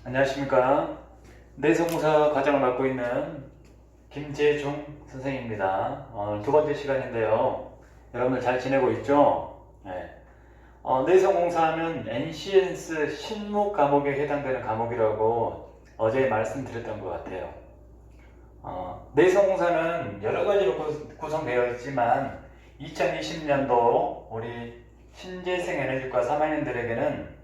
안녕하십니까. 내성공사 과정을 맡고 있는 김재중 선생님입니다. 오늘 두 번째 시간인데요. 여러분들 잘 지내고 있죠? 네. 내성공사는 NCNS 실무 과목에 해당되는 과목이라고 어제 말씀드렸던 것 같아요. 내성공사는 여러 가지로 구성되어 있지만 2020년도 우리 신재생 에너지과 3학년들에게는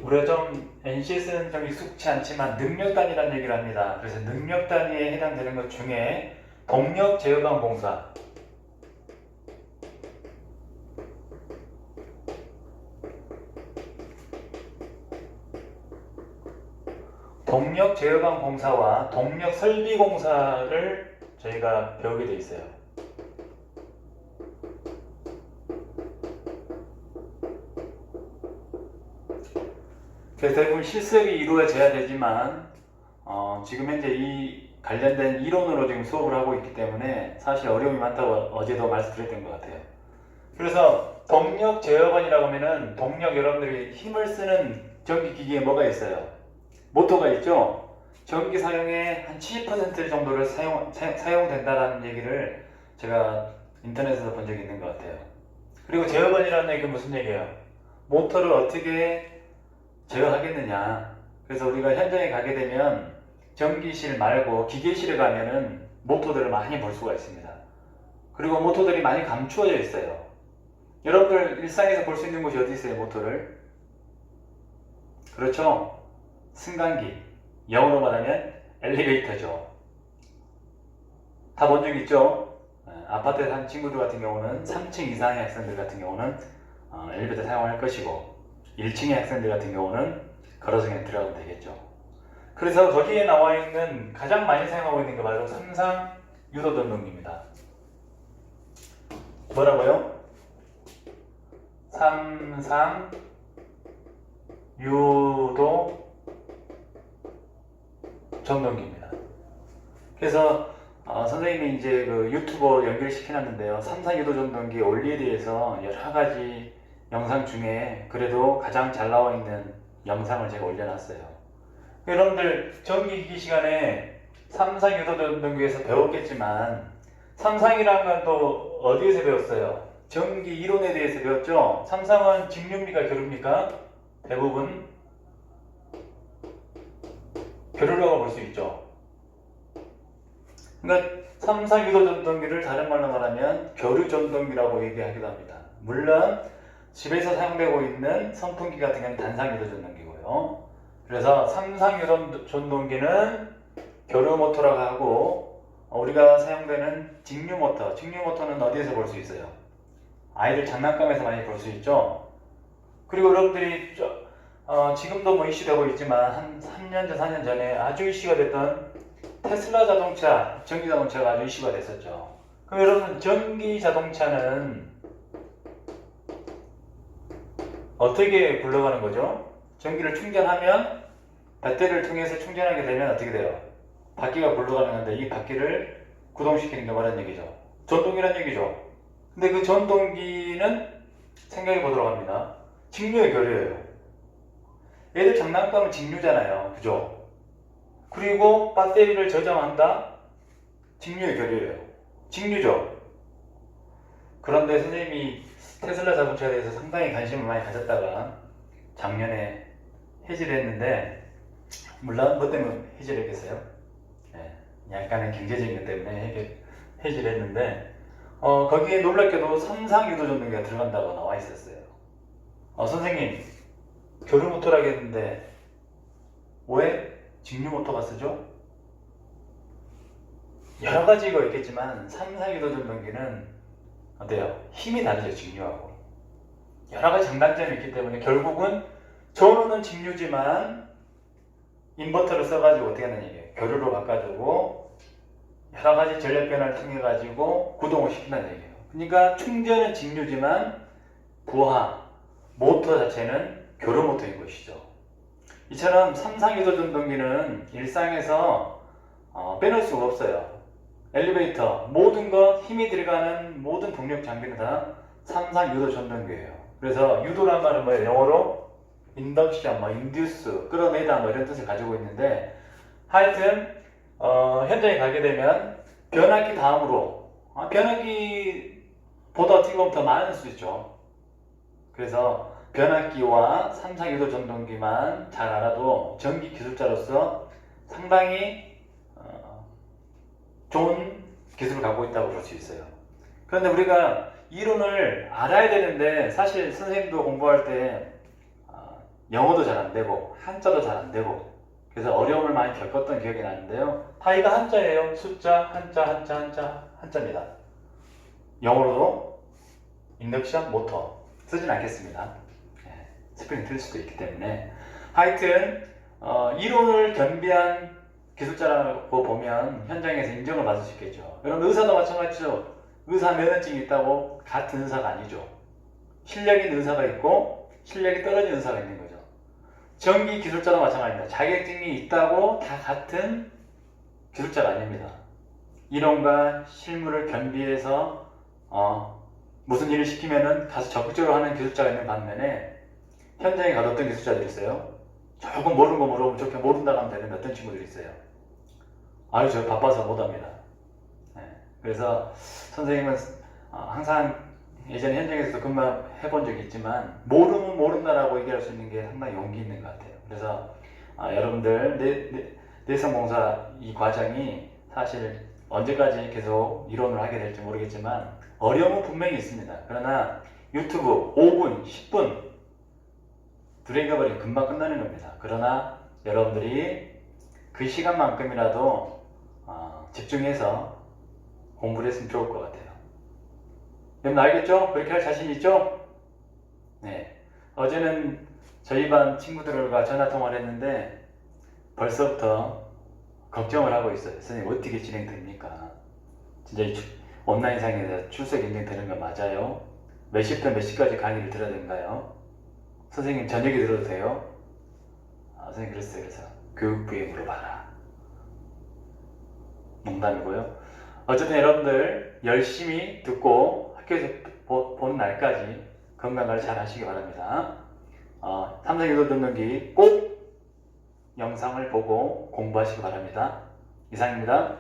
우리가 좀 NCS는 좀 익숙치 않지만 능력단위라는 얘기를 합니다. 그래서 능력단위에 해당되는 것 중에 동력 제어방 공사, 동력 제어방 공사와 동력 설비 공사를 저희가 배우게 돼 있어요. 그래서 대부분 실습이 이루어져야 되지만 지금 현재 이 관련된 이론으로 지금 수업을 하고 있기 때문에 사실 어려움이 많다고 어제도 말씀드렸던 것 같아요. 그래서 동력 제어반이라고 하면은 동력, 여러분들이 힘을 쓰는 전기기기에 뭐가 있어요? 모터가 있죠? 전기 사용의 한 70% 정도를 사용된다라는 얘기를 제가 인터넷에서 본 적이 있는 것 같아요. 그리고 제어반이라는 얘기는 무슨 얘기예요? 모터를 어떻게 제어하겠느냐. 그래서 우리가 현장에 가게 되면 전기실 말고 기계실에 가면은 모터들을 많이 볼 수가 있습니다. 그리고 모터들이 많이 감추어져 있어요. 여러분들 일상에서 볼 수 있는 곳이 어디 있어요? 모터를? 그렇죠? 승강기, 영어로 말하면 엘리베이터죠. 다 본 적 있죠? 아파트에 사는 친구들 같은 경우는 3층 이상의 학생들 같은 경우는 엘리베이터 사용할 것이고 1층의 학생들 같은 경우는 걸어서 그냥 들어가면 되겠죠. 그래서 거기에 나와 있는 가장 많이 사용하고 있는 게 바로 삼상 유도 전동기입니다. 뭐라고요? 삼상 유도 전동기입니다. 그래서 선생님이 이제 그 유튜버 연결시켜놨는데요. 삼상 유도 전동기 원리에 대해서 여러 가지 영상 중에 그래도 가장 잘 나와 있는 영상을 제가 올려놨어요. 여러분들 전기기기 시간에 삼상 유도 전동기에서 배웠겠지만 삼상이라는 건 또 어디에서 배웠어요? 전기 이론에 대해서 배웠죠? 삼상은 직류입니까? 교류입니까? 대부분 교류라고 볼 수 있죠. 그러니까 삼상 유도 전동기를 다른 말로 말하면 교류 전동기라고 얘기하기도 합니다. 물론 집에서 사용되고 있는 선풍기 같은 경우는 단상 유도 전동기고요. 그래서 삼상 유도 전동기는 교류 모터라고 하고 우리가 사용되는 직류 모터, 직류 모터는 어디에서 볼 수 있어요? 아이들 장난감에서 많이 볼 수 있죠. 그리고 여러분들이 지금도 뭐 이슈되고 있지만 한 3년 전, 4년 전에 아주 이슈가 됐던 테슬라 자동차, 전기 자동차가 아주 이슈가 됐었죠. 그럼 여러분 전기 자동차는 어떻게 굴러가는 거죠? 전기를 충전하면 배터리를 통해서 충전하게 되면 어떻게 돼요? 바퀴가 굴러가는 건데 이 바퀴를 구동시키는 게 뭐라는 얘기죠? 전동기란 얘기죠. 근데 그 전동기는 생각해 보도록 합니다. 직류의 교류예요. 얘들 장난감은 직류잖아요. 그죠? 그리고 배터리를 저장한다? 직류의 교류예요. 직류죠. 그런데 선생님이 테슬라 자동차에 대해서 상당히 관심을 많이 가졌다가 작년에 해지를 했는데, 물론 뭐 때문에 해지를 했겠어요? 네, 약간의 경제적인 것 때문에 해지를 했는데 거기에 놀랍게도 삼상 유도 전동기가 들어간다고 나와 있었어요. 선생님 교류 모터라고 했는데 왜 직류 모터가 쓰죠? 여러 가지가 있겠지만 삼상 유도 전동기는 어때요? 힘이 다르죠, 직류하고. 여러 가지 장단점이 있기 때문에 결국은 전원은 직류지만 인버터를 써가지고 어떻게 하는 얘기예요? 교류로 바꿔주고 여러 가지 전력 변화를 통해 가지고 구동을 시킨다는 얘기예요. 그러니까 충전은 직류지만 부하, 모터 자체는 교류 모터인 것이죠. 이처럼 삼상 유도 전동기는 일상에서 빼놓을 수가 없어요. 엘리베이터, 모든 것 힘이 들어가는 모든 동력 장비는 다 삼상 유도 전동기예요. 그래서 유도란 말은 뭐예요? 영어로 인덕션, 뭐 인듀스, 끌어내다 뭐 이런 뜻을 가지고 있는데 하여튼 현장에 가게 되면 변압기 다음으로 변압기보다 어떻게 보면 더 많을 수 있죠. 그래서 변압기와 3, 4기도 전동기만 잘 알아도 전기 기술자로서 상당히 좋은 기술을 갖고 있다고 볼 수 있어요. 그런데 우리가 이론을 알아야 되는데 사실 선생님도 공부할 때 영어도 잘 안 되고 한자도 잘 안 되고 그래서 어려움을 많이 겪었던 기억이 나는데요. 다 이거 한자예요. 숫자, 한자입니다. 영어로도 인덕션, 모터 쓰진 않겠습니다. 스펠링 틀릴 수도 있기 때문에 하여튼 이론을 겸비한 기술자라고 보면 현장에서 인정을 받을 수 있겠죠. 여러분 의사도 마찬가지죠. 의사 면허증이 있다고 같은 의사가 아니죠. 실력 있는 의사가 있고 실력이 떨어진 의사가 있는 거죠. 전기 기술자도 마찬가지입니다. 자격증이 있다고 다 같은 기술자가 아닙니다. 이론과 실무를 겸비해서 무슨 일을 시키면은 가서 적극적으로 하는 기술자가 있는 반면에 현장에 가도 어떤 기술자들이 있어요? 조금 모르는 거 물어보면 좋게 모른다고 하면 되는데 어떤 친구들이 있어요? 아유 저 바빠서 못합니다. 그래서 선생님은 항상 예전에 현장에서도 근무해본 적이 있지만 모르면 모른다라고 얘기할 수 있는 게 상당히 용기 있는 것 같아요. 그래서 여러분들 내성봉사 이 과정이 사실 언제까지 계속 이론을 하게 될지 모르겠지만 어려움은 분명히 있습니다. 그러나 유튜브 5분, 10분 드래그 버리면 금방 끝나는 겁니다. 그러나 여러분들이 그 시간만큼이라도 집중해서 공부를 했으면 좋을 것 같아요. 여러분 알겠죠? 그렇게 할 자신 있죠? 네. 어제는 저희 반 친구들과 전화통화를 했는데 벌써부터 걱정을 하고 있어요. 선생님 어떻게 진행됩니까? 진짜 온라인상에서 출석 인증되는 거 맞아요? 몇 시부터 몇 시까지 강의를 들어야 되는가요? 선생님 저녁에 들어도 돼요? 선생님 그랬어요. 그래서 교육부에 물어봐라. 농담이고요. 어쨌든 여러분들 열심히 듣고 학교에서 보는 날까지 건강관리 잘 하시기 바랍니다. 삼성유도 전동기 꼭 영상을 보고 공부하시기 바랍니다. 이상입니다.